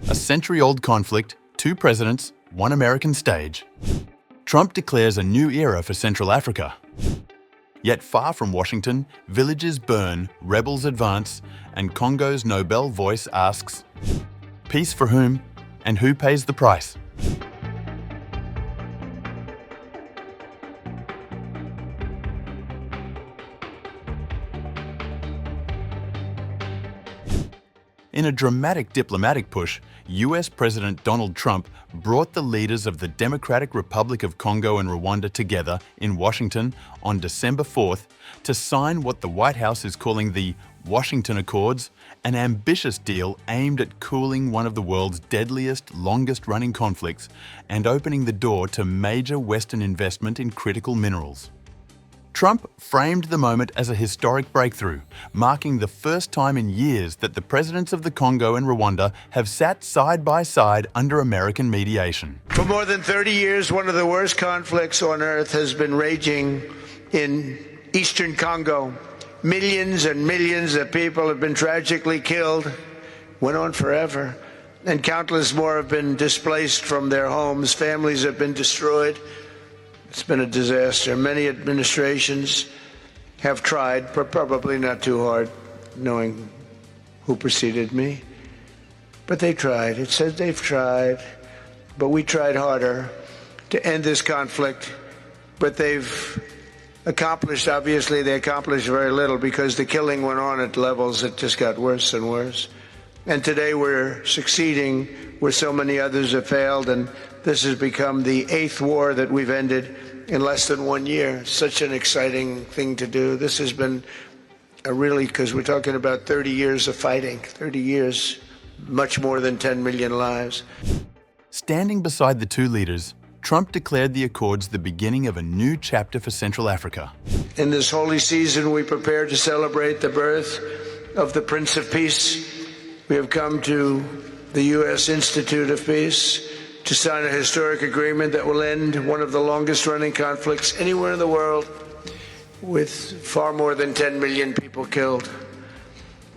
A century-old conflict, 2 presidents, 1 American stage. Trump declares a new era for Central Africa. Yet far from Washington, villages burn, rebels advance, and Congo's Nobel voice asks, peace for whom, and who pays the price? In a dramatic diplomatic push, US President Donald Trump brought the leaders of the Democratic Republic of Congo and Rwanda together in Washington on December 4th to sign what the White House is calling the Washington Accords, an ambitious deal aimed at cooling one of the world's deadliest, longest-running conflicts and opening the door to major Western investment in critical minerals. Trump framed the moment as a historic breakthrough, marking the first time in years that the presidents of the Congo and Rwanda have sat side by side under American mediation. For more than 30 years, one of the worst conflicts on earth has been raging in eastern Congo. Millions and millions of people have been tragically killed, went on forever, and countless more have been displaced from their homes. Families have been destroyed. It's been a disaster. Many administrations have tried, but probably not too hard, knowing who preceded me. But they tried. It says they've tried, but we tried harder to end this conflict. But they've accomplished, obviously, they accomplished very little because the killing went on at levels that just got worse and worse. And today we're succeeding where so many others have failed, and this has become the 8th war that we've ended in less than 1 year. Such an exciting thing to do. This has been because we're talking about 30 years of fighting, 30 years, much more than 10 million lives. Standing beside the 2 leaders, Trump declared the Accords the beginning of a new chapter for Central Africa. In this holy season, we prepare to celebrate the birth of the Prince of Peace. We have come to the U.S. Institute of Peace to sign a historic agreement that will end one of the longest-running conflicts anywhere in the world, with far more than 10 million people killed.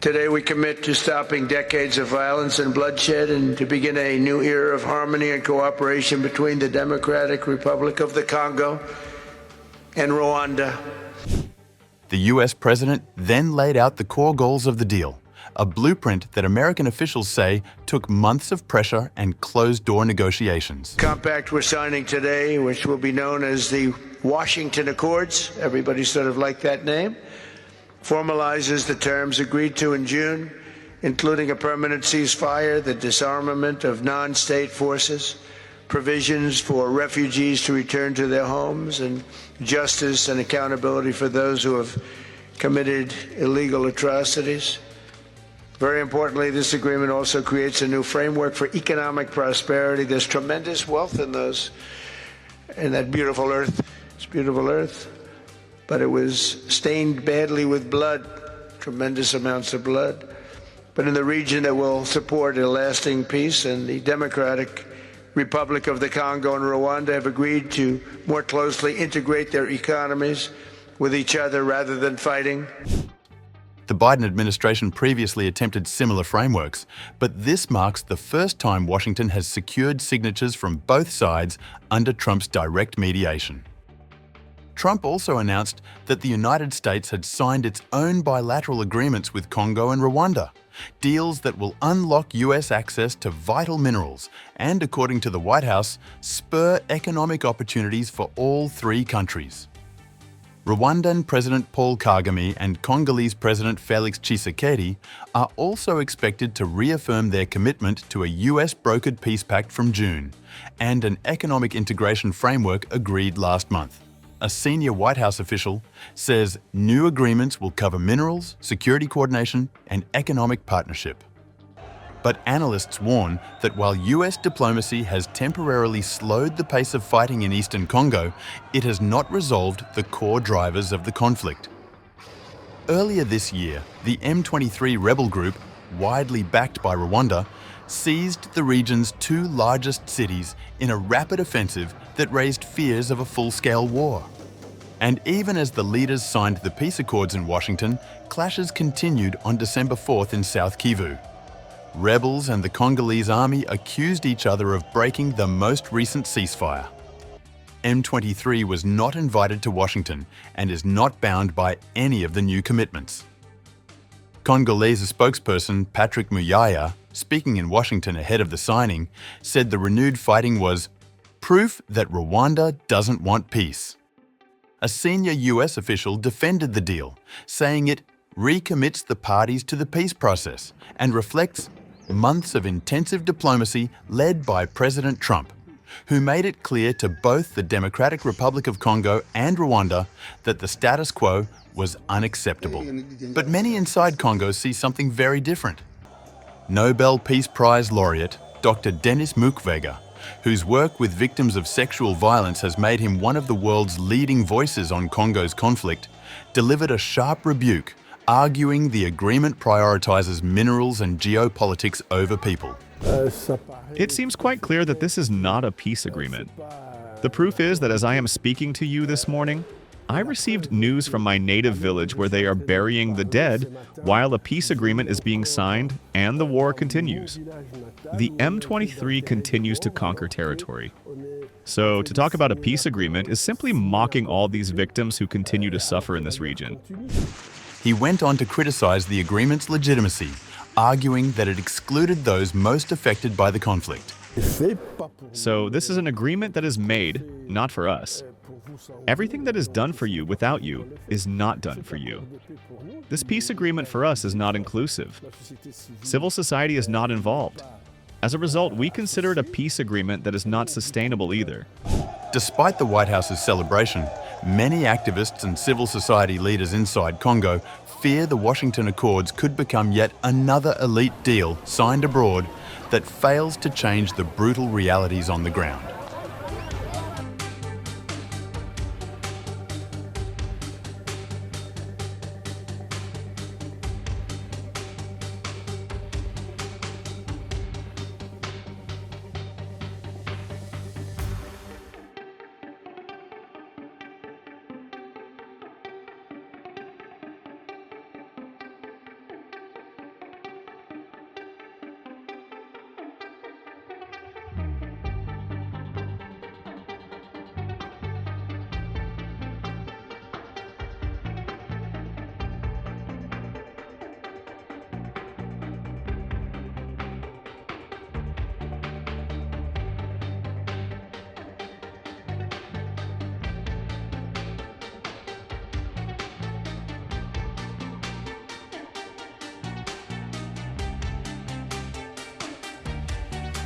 Today we commit to stopping decades of violence and bloodshed and to begin a new era of harmony and cooperation between the Democratic Republic of the Congo and Rwanda. The US president then laid out the core goals of the deal, a blueprint that American officials say took months of pressure and closed-door negotiations. The compact we're signing today, which will be known as the Washington Accords, everybody sort of liked that name, formalizes the terms agreed to in June, including a permanent ceasefire, the disarmament of non-state forces, provisions for refugees to return to their homes, and justice and accountability for those who have committed illegal atrocities. Very importantly, this agreement also creates a new framework for economic prosperity. There's tremendous wealth in that beautiful earth. It's beautiful earth, but it was stained badly with blood, tremendous amounts of blood. But in the region that will support a lasting peace, and the Democratic Republic of the Congo and Rwanda have agreed to more closely integrate their economies with each other rather than fighting. The Biden administration previously attempted similar frameworks, but this marks the first time Washington has secured signatures from both sides under Trump's direct mediation. Trump also announced that the United States had signed its own bilateral agreements with Congo and Rwanda, deals that will unlock US access to vital minerals and, according to the White House, spur economic opportunities for all 3 countries. Rwandan President Paul Kagame and Congolese President Felix Tshisekedi are also expected to reaffirm their commitment to a US-brokered peace pact from June and an economic integration framework agreed last month. A senior White House official says new agreements will cover minerals, security coordination, and economic partnership. But analysts warn that while US diplomacy has temporarily slowed the pace of fighting in eastern Congo, it has not resolved the core drivers of the conflict. Earlier this year, the M23 rebel group, widely backed by Rwanda, seized the region's 2 largest cities in a rapid offensive that raised fears of a full-scale war. And even as the leaders signed the peace accords in Washington, clashes continued on December 4th in South Kivu. rebels and the Congolese army accused each other of breaking the most recent ceasefire. M23 was not invited to Washington and is not bound by any of the new commitments. Congolese spokesperson Patrick Muyaya, speaking in Washington ahead of the signing, said the renewed fighting was proof that Rwanda doesn't want peace. A senior US official defended the deal, saying it recommits the parties to the peace process and reflects months of intensive diplomacy led by President Trump, who made it clear to both the Democratic Republic of Congo and Rwanda that the status quo was unacceptable. But many inside Congo see something very different. Nobel Peace Prize laureate Dr. Denis Mukwege, whose work with victims of sexual violence has made him one of the world's leading voices on Congo's conflict, delivered a sharp rebuke, arguing the agreement prioritizes minerals and geopolitics over people. It seems quite clear that this is not a peace agreement. The proof is that as I am speaking to you this morning, I received news from my native village where they are burying the dead while a peace agreement is being signed and the war continues. The M23 continues to conquer territory. So to talk about a peace agreement is simply mocking all these victims who continue to suffer in this region. He went on to criticize the agreement's legitimacy, arguing that it excluded those most affected by the conflict. So this is an agreement that is made, not for us. Everything that is done for you without you is not done for you. This peace agreement for us is not inclusive. Civil society is not involved. As a result, we consider it a peace agreement that is not sustainable either. Despite the White House's celebration, many activists and civil society leaders inside Congo fear the Washington Accords could become yet another elite deal signed abroad that fails to change the brutal realities on the ground.